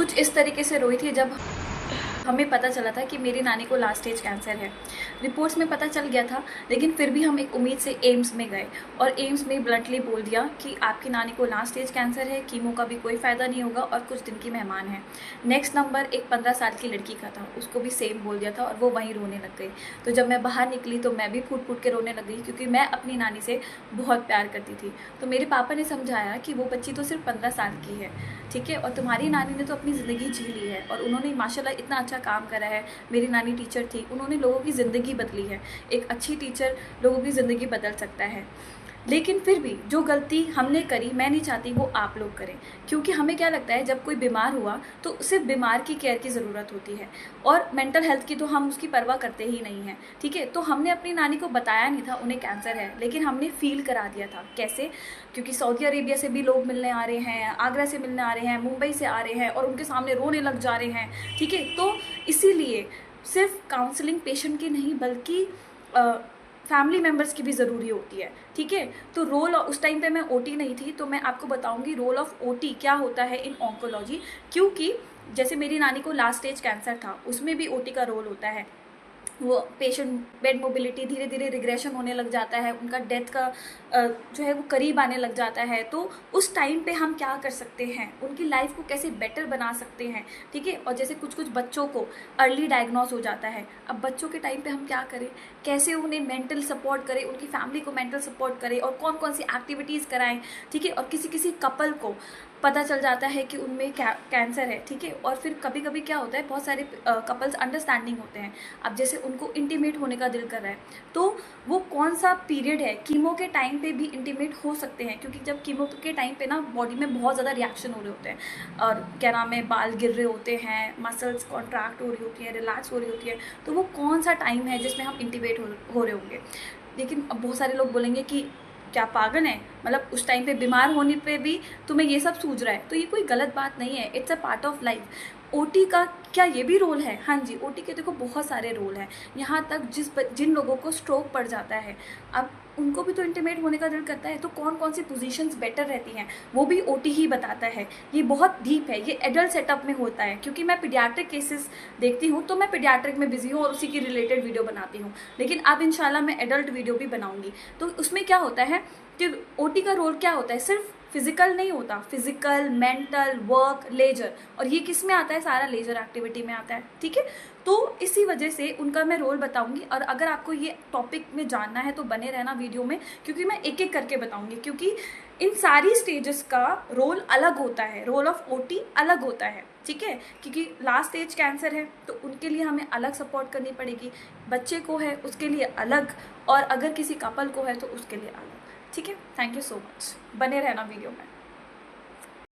कुछ इस तरीके से रोई थी जब हमें पता चला था कि मेरी नानी को लास्ट स्टेज कैंसर है। रिपोर्ट्स में पता चल गया था, लेकिन फिर भी हम एक उम्मीद से एम्स में गए और एम्स में ब्लंटली बोल दिया कि आपकी नानी को लास्ट स्टेज कैंसर है, कीमो का भी कोई फ़ायदा नहीं होगा और कुछ दिन की मेहमान है। नेक्स्ट नंबर एक 15 साल की लड़की का था, उसको भी सेम बोल दिया था और वो वहीं रोने लग गई। तो जब मैं बाहर निकली तो मैं भी फूट फूट के रोने लग गई, क्योंकि मैं अपनी नानी से बहुत प्यार करती थी। तो मेरे पापा ने समझाया कि वो बच्ची तो सिर्फ 15 साल की है, ठीक है, और तुम्हारी नानी ने तो अपनी ज़िंदगी जी ली है और उन्होंने माशाल्लाह इतना अच्छा काम करा है। मेरी नानी टीचर थी, उन्होंने लोगों की ज़िंदगी बदली है। एक अच्छी टीचर लोगों की ज़िंदगी बदल सकता है। लेकिन फिर भी जो गलती हमने करी, मैं नहीं चाहती वो आप लोग करें, क्योंकि हमें क्या लगता है जब कोई बीमार हुआ तो सिर्फ बीमार की केयर की ज़रूरत होती है और मेंटल हेल्थ की तो हम उसकी परवाह करते ही नहीं हैं, ठीक है। तो हमने अपनी नानी को बताया नहीं था उन्हें कैंसर है, लेकिन हमने फील करा दिया था। कैसे? क्योंकि सऊदी अरेबिया से भी लोग मिलने आ रहे हैं, आगरा से मिलने आ रहे हैं, मुंबई से आ रहे हैं और उनके सामने रोने लग जा रहे हैं, ठीक है। तो इसीलिए सिर्फ काउंसलिंग पेशेंट की नहीं बल्कि फैमिली मेम्बर्स की भी ज़रूरी होती है, ठीक है। तो रोल उस टाइम पे मैं ओटी नहीं थी, तो मैं आपको बताऊंगी रोल ऑफ ओटी क्या होता है इन ऑन्कोलॉजी। क्योंकि जैसे मेरी नानी को लास्ट स्टेज कैंसर था, उसमें भी ओटी का रोल होता है। वो पेशेंट बेड मोबिलिटी धीरे धीरे रिग्रेशन होने लग जाता है, उनका डेथ का जो है वो करीब आने लग जाता है। तो उस टाइम पे हम क्या कर सकते हैं, उनकी लाइफ को कैसे बेटर बना सकते हैं, ठीक है। और जैसे कुछ कुछ बच्चों को अर्ली डायग्नोस हो जाता है, अब बच्चों के टाइम पे हम क्या करें, कैसे उन्हें मेंटल सपोर्ट करें, उनकी फैमिली को मेंटल सपोर्ट करें और कौन कौन सी एक्टिविटीज़ कराएं, ठीक है। और किसी किसी कपल को पता चल जाता है कि उनमें कैंसर है, ठीक है। और फिर कभी कभी क्या होता है, बहुत सारे कपल्स अंडरस्टैंडिंग होते हैं। अब जैसे उनको इंटीमेट होने का दिल कर रहा है, तो वो कौन सा पीरियड है, कीमो के टाइम पे भी इंटीमेट हो सकते हैं, क्योंकि जब कीमो के टाइम पे ना बॉडी में बहुत ज़्यादा रिएक्शन हो रहे होते हैं और क्या नाम है, बाल गिर रहे होते हैं, मसल्स कॉन्ट्रैक्ट हो रही होती है, रिलैक्स हो रही होती है। तो वो कौन सा टाइम है जिसमें हम इंटीमेट हो रहे होंगे। लेकिन अब बहुत सारे लोग बोलेंगे कि क्या पागल है, मतलब उस टाइम पे बीमार होने पे भी तुम्हें ये सब सूझ रहा है। तो ये कोई गलत बात नहीं है, it's a part of life. OT का क्या ये भी रोल है? हाँ जी, ओटी के देखो बहुत सारे रोल हैं। यहाँ तक जिन लोगों को स्ट्रोक पड़ जाता है, अब उनको भी तो इंटीमेट होने का दिल करता है। तो कौन कौन सी पोजीशंस बेटर रहती हैं वो भी ओटी ही बताता है। ये बहुत डीप है, ये एडल्ट सेटअप में होता है, क्योंकि मैं पीडियाट्रिक केसेस देखती हूँ तो मैं पीडियाट्रिक में बिजी हूँ और उसी की रिलेटेड वीडियो बनाती हूँ। लेकिन अब इंशाल्लाह मैं एडल्ट वीडियो भी बनाऊंगी। तो उसमें क्या होता है कि ओटी का रोल क्या होता है, सिर्फ फिजिकल नहीं होता, फिजिकल, मेंटल, वर्क, लेजर, और ये किस में आता है, सारा लेजर एक्टिविटी में आता है, ठीक है। तो इसी वजह से उनका मैं रोल बताऊंगी। और अगर आपको ये टॉपिक में जानना है तो बने रहना वीडियो में, क्योंकि मैं एक एक करके बताऊंगी, क्योंकि इन सारी स्टेजेस का रोल अलग होता है, रोल ऑफ ओटी अलग होता है, ठीक है। क्योंकि लास्ट स्टेज कैंसर है तो उनके लिए हमें अलग सपोर्ट करनी पड़ेगी, बच्चे को है उसके लिए अलग, और अगर किसी कपल को है तो उसके लिए अलग, ठीक है। थैंक यू सो मच, बने रहना वीडियो में।